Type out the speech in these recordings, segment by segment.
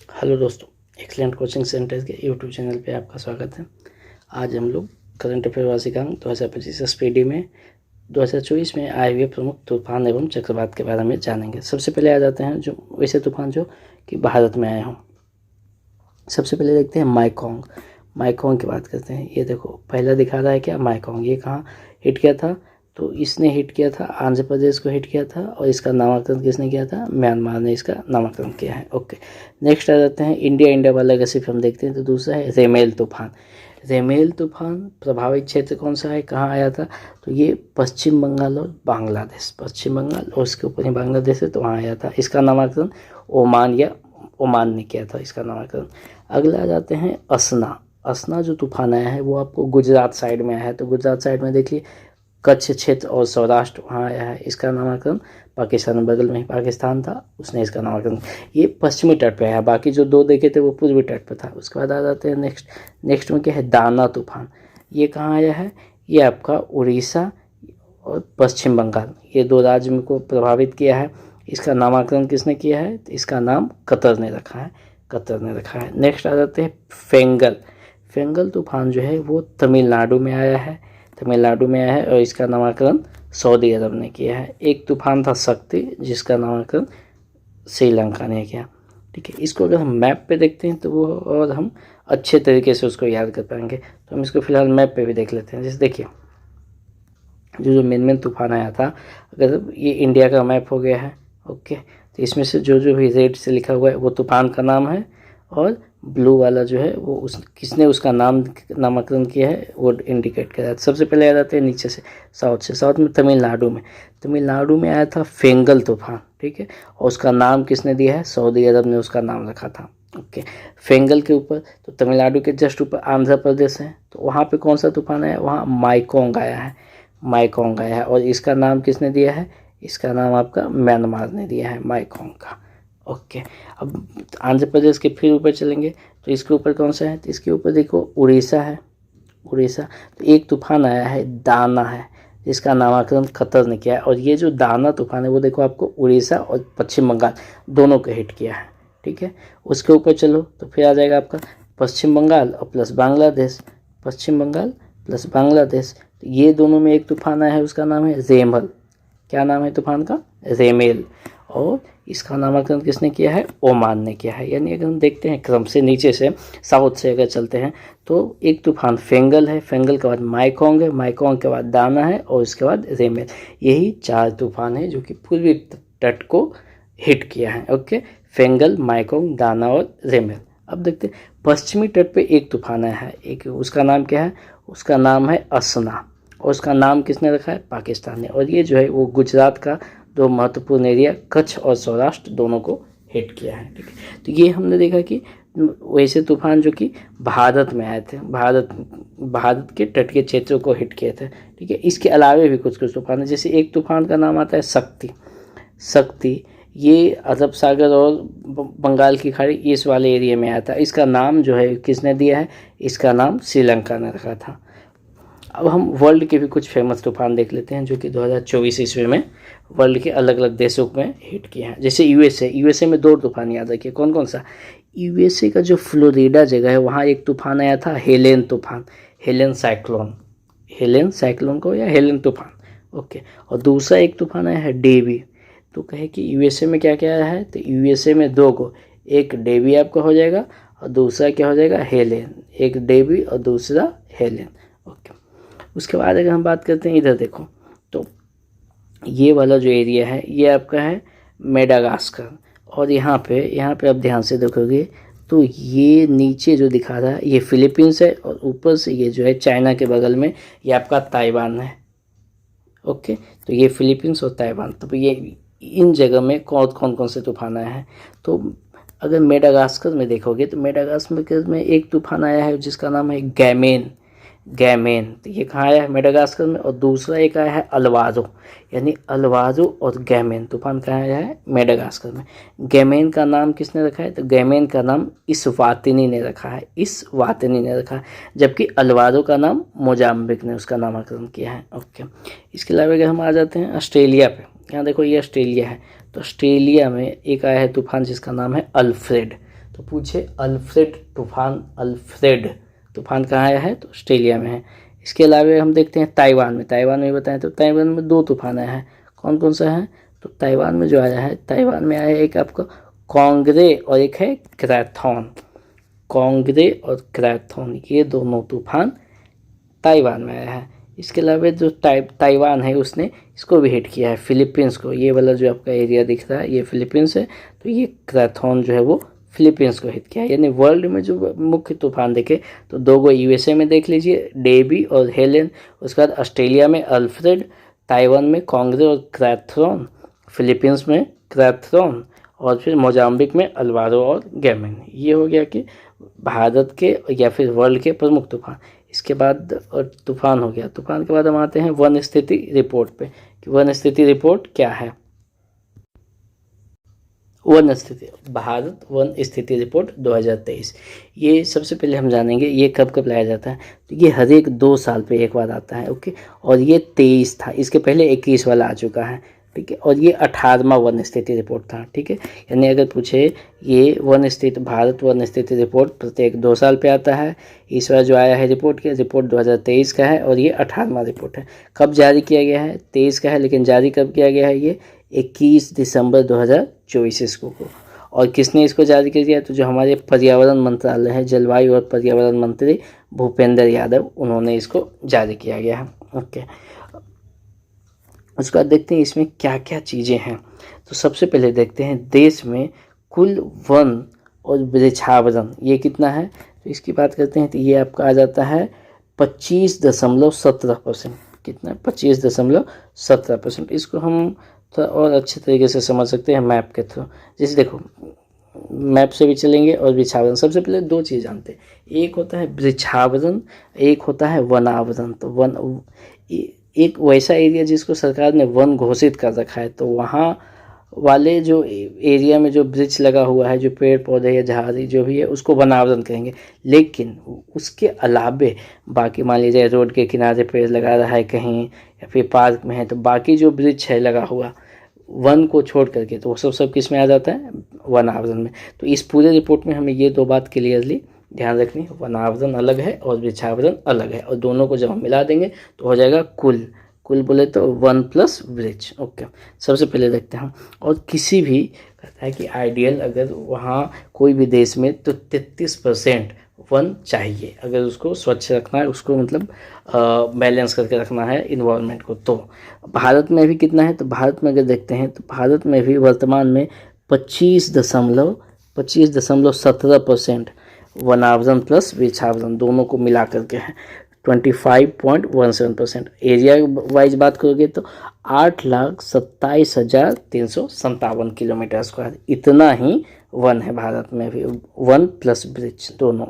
Hello दोस्तों, excellent coaching centre के YouTube channel पे आपका स्वागत है। आज हम लोग करंट अफेयर वार्षिकांक 2025 स्पीडी में 2024 में आए हुए प्रमुख तूफान एवं चक्रवात के बारे में जानेंगे। सबसे पहले आ जाते हैं जो वैसे तूफान जो कि भारत में आए हों। सबसे पहले देखते हैं माइकोंग। माइकोंग की बात करते हैं। ये देखो पहला दिखा रहा है क्या, माइकोंग। ये कहाँ हिट किया था? तो इसने हिट किया था, आंध्र प्रदेश को हिट किया था, और इसका नामांकन किसने किया था? म्यांमार ने इसका नामांकन किया है। ओके, नेक्स्ट आ जाते हैं इंडिया वाला का सिर्फ हम देखते हैं। तो दूसरा है रेमेल तूफान। रेमेल तूफान प्रभावित क्षेत्र कौन सा है, कहाँ आया था? तो ये पश्चिम बंगाल और बांग्लादेश, पश्चिम बंगाल और उसके ऊपर ही बांग्लादेश है, तो वहाँ आया था। इसका नामांकन ओमान ने किया था इसका नामांकन। अगला आ जाते हैं असना। असना जो तूफान आया है वो आपको गुजरात साइड में आया है। तो गुजरात साइड में देखिए कच्छ क्षेत्र और सौराष्ट्र वहाँ आया है। इसका नामांकन पाकिस्तान, बगल में ही पाकिस्तान था, उसने इसका नामांकन। ये पश्चिमी तट पे आया, बाकी जो दो देखे थे वो पूर्वी तट पे था। उसके बाद आ जाते हैं नेक्स्ट में क्या है, दाना तूफान। ये कहाँ आया है? ये आपका उड़ीसा और पश्चिम बंगाल, ये दो राज्य को प्रभावित किया है। इसका नामांकन किसने किया है? तो इसका नाम कतर ने रखा है। नेक्स्ट आ जाते हैं फेंगल। फेंगल तूफान जो है वो तमिलनाडु में आया है, और इसका नामांकन सऊदी अरब ने किया है। एक तूफान था शक्ति, जिसका नामांकन श्रीलंका ने किया। ठीक है, इसको अगर हम मैप पे देखते हैं तो वो और हम अच्छे तरीके से उसको याद कर पाएंगे। तो हम इसको फिलहाल मैप पे भी देख लेते हैं। जैसे देखिए जो मेन तूफान आया था, अगर ये इंडिया का मैप हो गया है, ओके, तो इसमें से जो भी रेड से लिखा हुआ है वो तूफान का नाम है, और ब्लू वाला जो है वो किसने उसका नामकरण किया है वो इंडिकेट कर रहा है। सबसे पहले आ जाते हैं नीचे से, साउथ में तमिलनाडु में आया था फेंगल तूफान। ठीक है, और उसका नाम किसने दिया है? सऊदी अरब ने उसका नाम रखा था। ओके, फेंगल के ऊपर, तो तमिलनाडु के जस्ट ऊपर आंध्र प्रदेश है, तो वहाँ पे कौन सा तूफान आया? वहाँ माइकोंग आया है, और इसका नाम किसने दिया है? इसका नाम आपका म्यांमार ने दिया है, माइकोंग का। ओके, अब आंध्र प्रदेश के फिर ऊपर चलेंगे, तो इसके ऊपर कौन सा है? तो इसके ऊपर देखो उड़ीसा है। तो एक तूफान आया है, दाना है, जिसका नामकरण कतर ने किया है। और ये जो दाना तूफान है वो देखो आपको उड़ीसा और पश्चिम बंगाल दोनों को हिट किया है। ठीक है, उसके ऊपर चलो तो फिर आ जाएगा आपका पश्चिम बंगाल और प्लस बांग्लादेश। तो ये दोनों में एक तूफान आया है, उसका नाम है रेमल। क्या नाम है तूफान का? रेमेल। और इसका नामकरण किसने किया है? ओमान ने किया है। यानी अगर हम देखते हैं क्रम से नीचे से साउथ से अगर चलते हैं तो एक तूफान फेंगल है, फेंगल के बाद माइकोंग है, माइकोंग के बाद दाना है, और उसके बाद रेमेल। यही 4 तूफान है जो कि पूर्वी तट को हिट किया है। ओके, फेंगल, माइकोंग, दाना और रेमेल। अब देखते हैं पश्चिमी तट पे एक तूफान आया है, एक, उसका नाम क्या है? उसका नाम है असना, और उसका नाम किसने रखा है? पाकिस्तान ने। और ये जो है वो गुजरात का दो महत्वपूर्ण एरिया कच्छ और सौराष्ट्र दोनों को हिट किया है। ठीक है, तो ये हमने देखा कि वैसे तूफान जो कि भारत में आए थे, भारत के तटीय क्षेत्रों को हिट किए थे। ठीक है, इसके अलावे भी कुछ तूफान है। जैसे एक तूफान का नाम आता है शक्ति। ये अरब सागर और बंगाल की खाड़ी इस वाले एरिया में आया था। इसका नाम जो है किसने दिया है? इसका नाम श्रीलंका ने रखा था। अब हम वर्ल्ड के भी कुछ फेमस तूफान देख लेते हैं जो कि 2024 ईस्वी में वर्ल्ड के अलग अलग देशों में हिट किए हैं। जैसे यूएसए में 2 तूफान याद रखिए। कौन सा? यूएसए का जो फ्लोरिडा जगह है वहाँ एक तूफान आया था, हेलेन तूफान, हेलेन साइक्लोन को या हेलेन तूफान। ओके, और दूसरा एक तूफान आया है डेवी। तो कहे कि यूएसए में क्या क्या आया है? तो यूएसए में 2 को, एक डेवी आपका हो जाएगा और दूसरा क्या हो जाएगा? हेलेन। एक डेवी और दूसरा हेलेन। ओके, उसके बाद अगर हम बात करते हैं, इधर देखो तो ये वाला जो एरिया है ये आपका है मेडागास्कर, और यहाँ पे आप ध्यान से देखोगे तो ये नीचे जो दिखा रहा है ये फिलीपींस है, और ऊपर से ये जो है चाइना के बगल में ये आपका ताइवान है। ओके, तो ये फिलीपींस और ताइवान, तो ये इन जगह में कौन से तूफान आए हैं? तो अगर मेडागास्कर में देखोगे तो मेडागास्कर में एक तूफान आया है जिसका नाम है गैमेन। तो ये कहाँ आया है? मेडागास्कर में। और दूसरा एक आया है अल्वारो, यानी अल्वारो और गैमेन तूफान कहाँ आया है? मेडागास्कर में। गैमेन का नाम किसने रखा है? तो गैमेन का नाम इस्वातिनी ने रखा है, जबकि अल्वारो का नाम मोजाम्बिक ने उसका नामकरण किया है। ओके, इसके अलावा अगर हम आ जाते हैं ऑस्ट्रेलिया पे, यहाँ देखो ये ऑस्ट्रेलिया है, तो ऑस्ट्रेलिया में एक आया है तूफान जिसका नाम है अल्फ्रेड। तो पूछे अल्फ्रेड तूफान कहाँ आया है, तो ऑस्ट्रेलिया में है। इसके अलावा हम देखते हैं ताइवान में बताएं तो ताइवान में 2 तूफान आया है। कौन कौन सा है, तो ताइवान में जो आया है, ताइवान में आया है एक आपका कॉन्ग्रे और एक है क्राथॉन। कॉन्ग्रे और क्राथॉन, ये दोनों तूफान ताइवान में आया है। इसके अलावा जो ताइवान है उसने इसको भी हिट किया है, फिलीपींस को। ये वाला जो आपका एरिया दिख रहा है ये फिलीपींस है, तो ये क्राथॉन जो है वो फिलीपींस को हिट किया है। यानी वर्ल्ड में जो मुख्य तूफान देखे तो 2 गो यूएसए में देख लीजिए, डेबी और हेलेन। उसके बाद ऑस्ट्रेलिया में अल्फ्रेड, ताइवान में कॉन्ग्रे और क्राथॉन, फिलीपींस में क्राथॉन, और फिर मोजाम्बिक में अल्वारो और गैमिन। ये हो गया कि भारत के या फिर वर्ल्ड के प्रमुख तूफान। इसके बाद और तूफान हो गया। तूफान के बाद हम आते हैं वन स्थिति रिपोर्ट पे कि वन स्थिति रिपोर्ट क्या है। भारत वन स्थिति रिपोर्ट 2023, ये सबसे पहले हम जानेंगे ये कब कब लाया जाता है। तो ये हर एक 2 साल पे एक बार आता है, ओके। और ये 23 था, इसके पहले 21 वाला आ चुका है, ठीक है। और ये 18वां वन स्थिति रिपोर्ट था, ठीक है। यानी अगर पूछे ये भारत वन स्थिति रिपोर्ट प्रत्येक 2 साल पे आता है। इस बार जो आया है रिपोर्ट 2023 का है और ये 18वां रिपोर्ट है। कब जारी किया गया है, 23 का है, लेकिन जारी कब किया गया है, ये 21 दिसंबर 2024 को। और किसने इसको जारी कर दिया, तो जो हमारे पर्यावरण मंत्रालय है, जलवायु और पर्यावरण मंत्री भूपेंद्र यादव, उन्होंने इसको जारी किया गया है, ओके। उसके बाद देखते हैं इसमें क्या क्या चीज़ें हैं। तो सबसे पहले देखते हैं देश में कुल वन और वृक्षावरण ये कितना है, तो इसकी बात करते हैं। तो ये आपका आ जाता है 25.17%। कितना, 25.17%। इसको हम थोड़ा और अच्छे तरीके से समझ सकते हैं मैप के थ्रू। जैसे देखो, मैप से भी चलेंगे और वृक्षावरण। सबसे पहले 2 चीज़ जानते हैं, एक होता है वृक्षावरण, एक होता है वनावरण। तो वन एक वैसा एरिया जिसको सरकार ने वन घोषित कर रखा है, तो वहाँ वाले जो एरिया में जो वृक्ष लगा हुआ है, जो पेड़ पौधे या झाड़ी जो भी है, उसको वनावरण कहेंगे। लेकिन उसके अलावे बाकी, मान लीजिए रोड के किनारे पेड़ लगा रहा है कहीं या फिर पार्क में है, तो बाकी जो वृक्ष है लगा हुआ वन को छोड़ करके, तो वो सब किस में आ जाता है, वनावरण में। तो इस पूरे रिपोर्ट में हमें ये 2 बात क्लियरली ध्यान रखनी है, वनावरण अलग है और वृक्षावरण अलग है, और दोनों को जब हम मिला देंगे तो हो जाएगा कुल बोले तो वन प्लस वृक्ष, ओके। सबसे पहले देखते हैं। और किसी भी कहता है कि आइडियल अगर वहाँ कोई भी देश में तो 33% वन चाहिए, अगर उसको स्वच्छ रखना है, उसको मतलब बैलेंस करके रखना है इन्वायरमेंट को। तो भारत में भी कितना है, तो भारत में अगर देखते हैं तो भारत में भी वर्तमान में 25.17% वनावरण प्लस वृक्षावरण दोनों को मिला करके है 25.17%। एरिया वाइज बात करोगे तो 8,27,357 किलोमीटर स्क्वायर, इतना ही वन है भारत में भी, वन प्लस वृक्ष दोनों।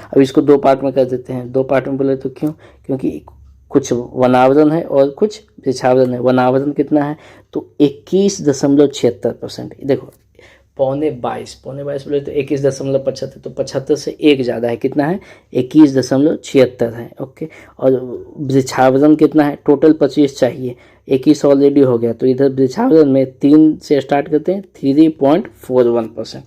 अब इसको 2 पार्ट में कर देते हैं। 2 पार्ट में बोले तो क्यों, क्योंकि कुछ वनावरण है और कुछ वृक्षावरण है। वनावरण कितना है, तो 21.76%। देखो, पौने 22 बोले तो 21.75, तो 75 से 1 ज़्यादा है, कितना है, 21.76 है, ओके। और वृक्षावरण कितना है, टोटल 25 चाहिए, 21 ऑलरेडी हो गया, तो इधर वृक्षावरण में 3 से स्टार्ट करते हैं, 3.41%।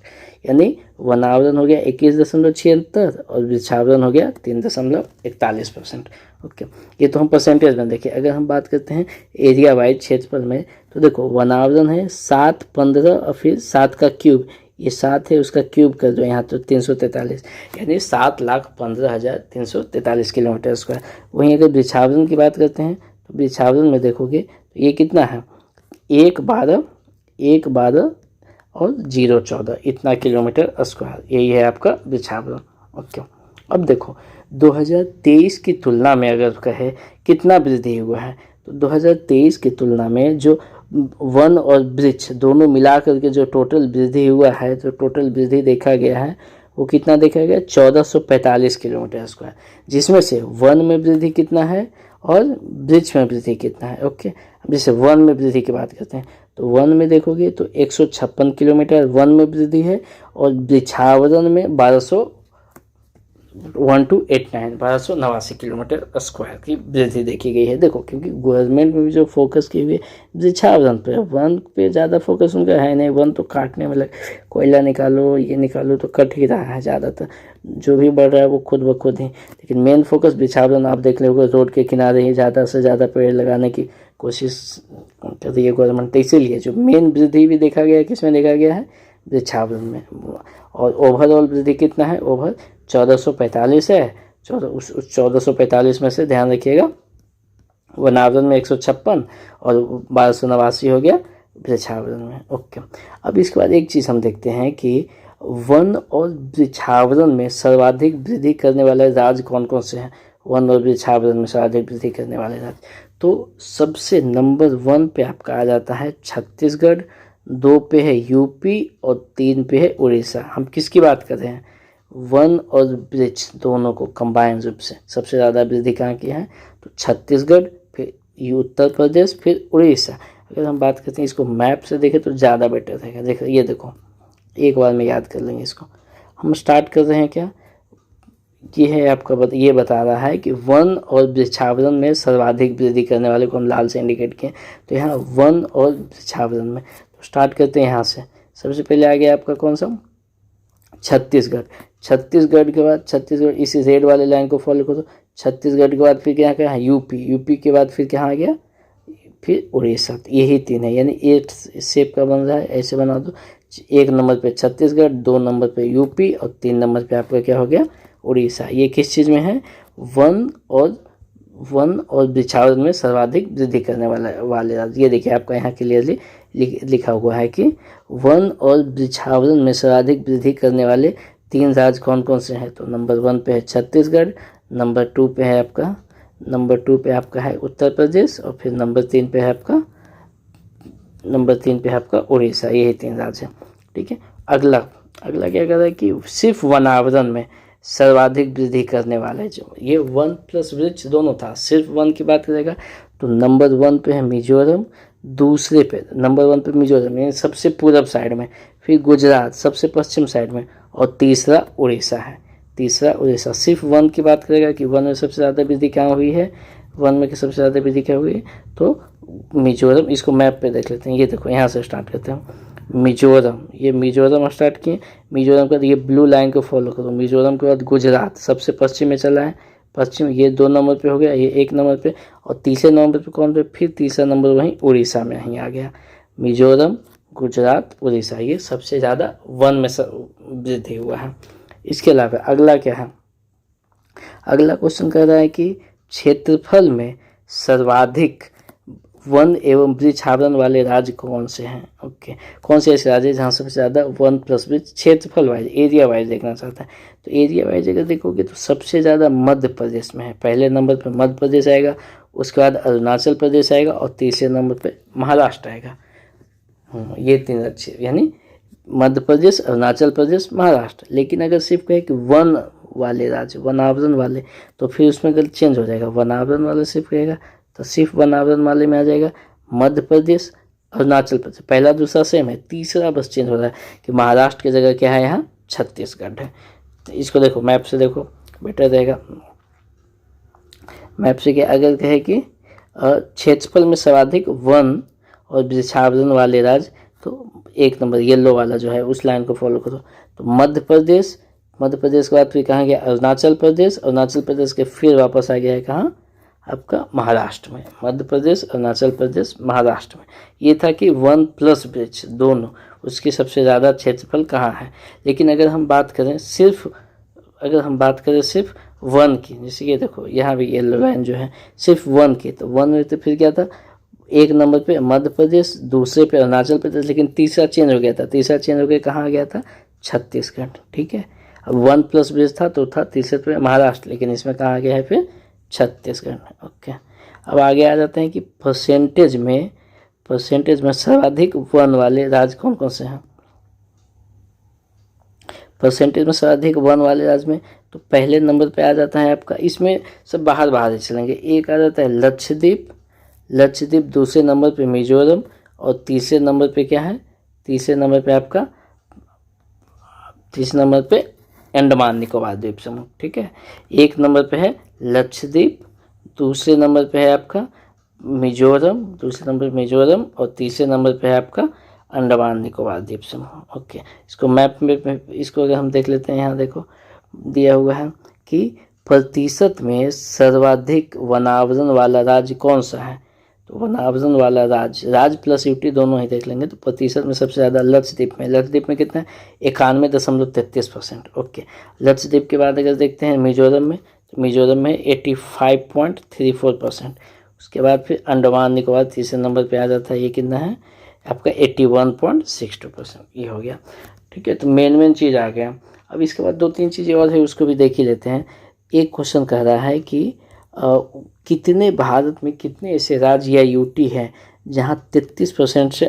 यानी वनावरण हो गया 21.76 और वृक्षावरण हो गया 3.41%, ओके। ये तो हम परसेंटेज में देखें। अगर हम बात करते हैं एरिया वाइज क्षेत्रफल में, तो देखो वनावरण है 715 और फिर 7 का क्यूब, ये 7 है उसका क्यूब कर दो यहाँ, तो 343, यानी 7,15,343 किलोमीटर स्क्वायर। वहीं अगर वृक्षावरण की बात करते हैं तो वृक्षावरण में देखोगे तो ये कितना है, 1,12 और 0,14 इतना किलोमीटर स्क्वायर, यही है आपका वृक्षावरण, ओके। अब देखो 2023 की तुलना में अगर कहे कितना वृद्धि हुआ है, तो 2023 की तुलना में जो वन और वृक्ष दोनों मिला करके जो टोटल वृद्धि हुआ है, जो टोटल वृद्धि देखा गया है वो कितना देखा गया, 1445 किलोमीटर स्क्वायर, जिसमें से वन में वृद्धि कितना है और वृक्ष में वृद्धि कितना है, ओके। अब जैसे वन में वृद्धि की बात करते हैं तो वन में देखोगे तो 156 किलोमीटर वन में वृद्धि है और वृक्षावरण में 1289 किलोमीटर स्क्वायर की वृद्धि देखी गई है। देखो क्योंकि गवर्नमेंट में भी जो फोकस की हुई है वृक्षारोपण पे, वन पे ज़्यादा फोकस उनका है नहीं। वन तो काटने में लग, कोयला निकालो ये निकालो तो कट ही रहा है ज़्यादातर, जो भी बढ़ रहा है वो खुद ब खुद ही। लेकिन मेन फोकस वृक्षारोपण आप देख लोगे, रोड के किनारे ही ज़्यादा से ज़्यादा पेड़ लगाने की कोशिश कर रही है गवर्नमेंट। तो इसीलिए जो मेन वृद्धि भी देखा गया है किसमें देखा गया है, वृक्षारोपण में। और ओवरऑल वृद्धि कितना है, ओवर 1445 है। 1445 में से ध्यान रखिएगा वनावरण में 156 और 1289 हो गया वृक्षावरण में। ओके, अब इसके बाद एक चीज़ हम देखते हैं कि वन और वृक्षावरण में सर्वाधिक वृद्धि करने वाले राज्य कौन कौन से हैं। वन और वृक्षावरण में सर्वाधिक वृद्धि करने वाले राज्य, तो सबसे नंबर 1 पे आपका आ जाता है छत्तीसगढ़, 2 पे है यूपी और 3 पे है उड़ीसा। हम किसकी बात कर रहे हैं, वन और वृक्ष दोनों को कंबाइन रूप से सबसे ज़्यादा वृद्धि कहाँ की है, तो छत्तीसगढ़, फिर उत्तर प्रदेश, फिर उड़ीसा। अगर हम बात करते हैं इसको मैप से देखें तो ज़्यादा बेटर रहेगा। देखो ये देखो, एक बार में याद कर लेंगे इसको। हम स्टार्ट कर रहे हैं क्या, ये है आपका ये बता रहा है कि वन और वृक्षावरण में सर्वाधिक वृद्धि करने वाले को हम लाल से इंडिकेट किए। तो यहाँ वन और वृक्षावरण में, तो स्टार्ट करते हैं यहाँ से। सबसे पहले आ गया आपका कौन सा, छत्तीसगढ़। छत्तीसगढ़ के बाद, छत्तीसगढ़ इसी रेड वाले लाइन को फॉलो करो। छत्तीसगढ़ के बाद फिर क्या क्या है, यूपी। यूपी के बाद फिर क्या आ गया, फिर उड़ीसा। तो यही 3 है, यानी 8 शेप का बन रहा है। ऐसे बना दो, 1 नंबर पे छत्तीसगढ़, 2 नंबर पे यूपी और 3 नंबर पे आपका क्या हो गया, उड़ीसा। ये किस चीज़ में है, वन और वृक्षावरण में सर्वाधिक वृद्धि करने वाले राज्य। ये देखिए आपका यहाँ क्लियरली लिखा हुआ है कि वन और वृक्षावरण में सर्वाधिक वृद्धि करने वाले 3 राज्य कौन कौन से हैं। तो नंबर 1 पे है छत्तीसगढ़, नंबर 2 पे है आपका है उत्तर प्रदेश और फिर नंबर 3 पे है आपका उड़ीसा। यही 3 राज्य हैं, ठीक है। अगला क्या कर रहा है कि सिर्फ वनावरण में सर्वाधिक वृद्धि करने वाले, जो ये वन प्लस वृक्ष दोनों था, सिर्फ वन की बात करेगा तो नंबर 1 पे है मिजोरम, दूसरे पे नंबर 1 पे मिजोरम यानी सबसे पूर्व साइड में, फिर गुजरात सबसे पश्चिम साइड में और तीसरा उड़ीसा है। सिर्फ वन की बात करेगा कि वन में सबसे ज़्यादा वृद्धि कहाँ हुई है, वन में सबसे ज़्यादा वृद्धि क्या हुई है, तो मिजोरम। इसको मैप पे देख लेते हैं, ये देखो यहाँ से स्टार्ट करते हैं। मिजोरम, ये मिजोरम स्टार्ट किए। मिजोरम के बाद ये ब्लू लाइन को फॉलो करो। मिजोरम के बाद गुजरात सबसे पश्चिम में चला है, पश्चिम, ये 2 नंबर पे हो गया, ये 1 नंबर पे और तीसरे नंबर पे कौन पे, फिर तीसरा नंबर वहीं उड़ीसा में ही आ गया। मिजोरम, गुजरात, उड़ीसा, ये सबसे ज़्यादा वन में वृद्धि हुआ है। इसके अलावा अगला क्या है, अगला क्वेश्चन कह रहा है कि क्षेत्रफल में सर्वाधिक वन एवं वृक्षावरण वाले राज्य कौन से हैं। ओके, कौन से ऐसे राज्य जहाँ सबसे ज़्यादा वन प्लस वृक्ष, क्षेत्रफल वाइज, एरिया वाइज देखना चाहता है। तो एरिया वाइज अगर देखोगे तो सबसे ज़्यादा मध्य प्रदेश में है। पहले नंबर पर मध्य प्रदेश आएगा, उसके बाद अरुणाचल प्रदेश आएगा और तीसरे नंबर पर महाराष्ट्र आएगा। ये 3 राज्य यानी मध्य प्रदेश, अरुणाचल प्रदेश, महाराष्ट्र। लेकिन अगर सिर्फ कहे कि वन वाले राज्य, वनावरण वाले, तो फिर उसमें अगर चेंज हो जाएगा, वनावरण वाले सिर्फ कहेगा तो सिर्फ वनावरण वाले में आ जाएगा मध्य प्रदेश, अरुणाचल प्रदेश। पहला दूसरा सेम है, तीसरा बस चेंज हो रहा है कि महाराष्ट्र की जगह क्या है, यहाँ छत्तीसगढ़ है। तो इसको देखो मैप से देखो बेटर रहेगा। मैप से क्या अगर कहे कि क्षेत्रफल में सर्वाधिक वन और वृक्षावरण वाले राज्य, तो 1 नंबर येलो वाला जो है उस लाइन को फॉलो करो। तो मध्य प्रदेश के बाद फिर कहाँ गया, अरुणाचल प्रदेश के फिर वापस आ गया है कहाँ, आपका महाराष्ट्र में। मध्य प्रदेश, अरुणाचल प्रदेश, महाराष्ट्र में। ये था कि वन प्लस वृक्ष दोनों, उसकी सबसे ज़्यादा क्षेत्रफल कहाँ है। लेकिन अगर हम बात करें सिर्फ वन की, जैसे ये देखो यहाँ भी येलो लाइन जो है सिर्फ वन की, तो वन में तो फिर क्या था, 1 नंबर पे मध्य प्रदेश, दूसरे पे अरुणाचल प्रदेश, लेकिन तीसरा चेंज हो गया था। कहाँ आ गया था, छत्तीसगढ़, ठीक है। अब वन प्लस वृक्ष था तो था तीसरे पे महाराष्ट्र, लेकिन इसमें कहाँ आ गया है फिर छत्तीसगढ़ में। ओके, अब आगे आ जाते हैं कि परसेंटेज में सर्वाधिक वन वाले राज्य कौन कौन से हैं। परसेंटेज में सर्वाधिक वन वाले राज्य में तो पहले नंबर पे आ जाता है आपका, इसमें सब बाहर ही चलेंगे। एक आ जाता है लक्षद्वीप, दूसरे नंबर पे मिजोरम और तीसरे नंबर पे क्या है, तीसरे नंबर पे अंडमान निकोबार द्वीप समूह, ठीक है। एक नंबर पे है लक्षद्वीप, दूसरे नंबर पे है आपका मिजोरम, दूसरे नंबर मिजोरम, और तीसरे नंबर पे है आपका अंडमान निकोबार द्वीप समूह। ओके, इसको मैप में इसको अगर हम देख लेते हैं, यहाँ देखो दिया हुआ है कि प्रतिशत में सर्वाधिक वनावरण वाला राज्य कौन सा है। तो वनावरण वाला राज्य प्लस यूटी दोनों ही देख लेंगे। तो प्रतिशत में सबसे ज़्यादा लक्षद्वीप में कितना है, 91.33%। ओके, लक्षद्वीप के बाद अगर देखते हैं मिजोरम में, तो मिजोरम में 85.34%। उसके बाद फिर अंडमान निकोबार तीसरे नंबर पे आ जाता है, ये कितना है आपका 81.62%। ये हो गया, ठीक है। तो मेन चीज़ आ गया। अब इसके बाद 2-3 चीज़ें और है, उसको भी देख ही लेते हैं। एक क्वेश्चन कह रहा है कि कितने भारत में कितने ऐसे राज्य या यूटी हैं जहां 33% से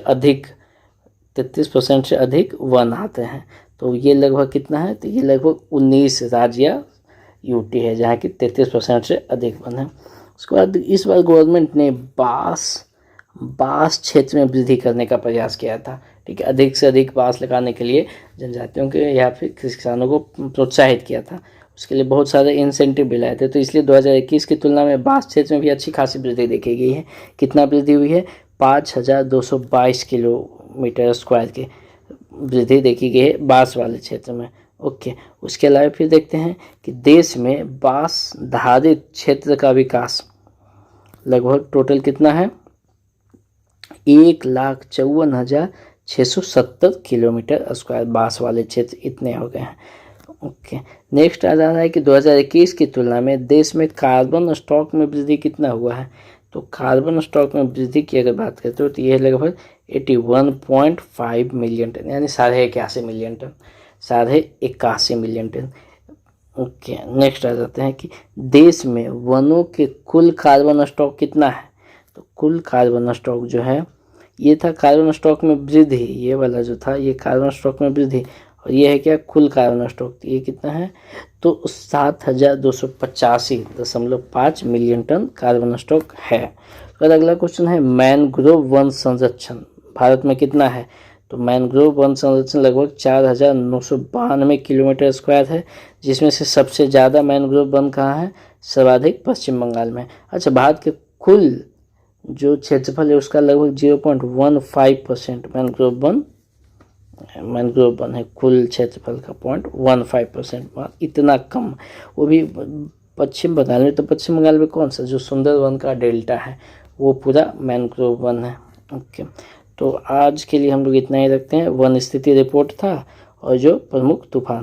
अधिक वन आते हैं। तो ये लगभग कितना है, तो ये लगभग 19 राज्य या यूटी है जहाँ की 33% से अधिक वन है। उसके बाद इस बार गवर्नमेंट ने बांस क्षेत्र में वृद्धि करने का प्रयास किया था, ठीक है। अधिक से अधिक बांस लगाने के लिए जनजातियों के या फिर किसानों को प्रोत्साहित किया था। उसके लिए बहुत सारे इंसेंटिव भी लाए थे। तो इसलिए 2021 की तुलना में बांस क्षेत्र में भी अच्छी खासी वृद्धि देखी गई है। कितना वृद्धि हुई है, 5222 किलोमीटर स्क्वायर की वृद्धि देखी गई है बांस वाले क्षेत्र में। ओके, उसके अलावा फिर देखते हैं कि देश में बांस धारित क्षेत्र का विकास लगभग टोटल कितना है, 1,54,670 किलोमीटर स्क्वायर बांस वाले क्षेत्र इतने हो गए हैं। ओके, नेक्स्ट आ जा रहा है कि 2021 की तुलना में देश में कार्बन स्टॉक में वृद्धि कितना हुआ है। तो कार्बन स्टॉक में वृद्धि की अगर बात करते हो तो यह लगभग 81.5 मिलियन टन, यानी 81.5 million ton, 81.5 million ton. Okay, next आ जाते हैं कि देश में वनों के कुल कार्बन स्टॉक कितना है। तो कुल कार्बन स्टॉक जो है, ये था कार्बन स्टॉक में वृद्धि, ये वाला जो था ये कार्बन स्टॉक में वृद्धि, और ये है क्या, कुल कार्बन स्टॉक। ये कितना है, तो 7285.5 मिलियन टन कार्बन स्टॉक है। फिर अगला क्वेश्चन है मैनग्रोव वन संरक्षण भारत में कितना है। तो मैनग्रोव वन संरक्षण लगभग 4992 किलोमीटर स्क्वायर है, जिसमें से सबसे ज़्यादा मैनग्रोव वन कहाँ है, सर्वाधिक पश्चिम बंगाल में। अच्छा, भारत के कुल जो क्षेत्रफल है उसका लगभग 0.15% मैनग्रोव वन है, कुल क्षेत्रफल का 0.15%, इतना कम, वो भी पश्चिम बंगाल में। तो पश्चिम बंगाल में कौन सा, जो सुंदरवन का डेल्टा है वो पूरा मैनग्रोव वन है। ओके, तो आज के लिए हम लोग इतना ही रखते हैं। वन स्थिति रिपोर्ट था और जो प्रमुख तूफान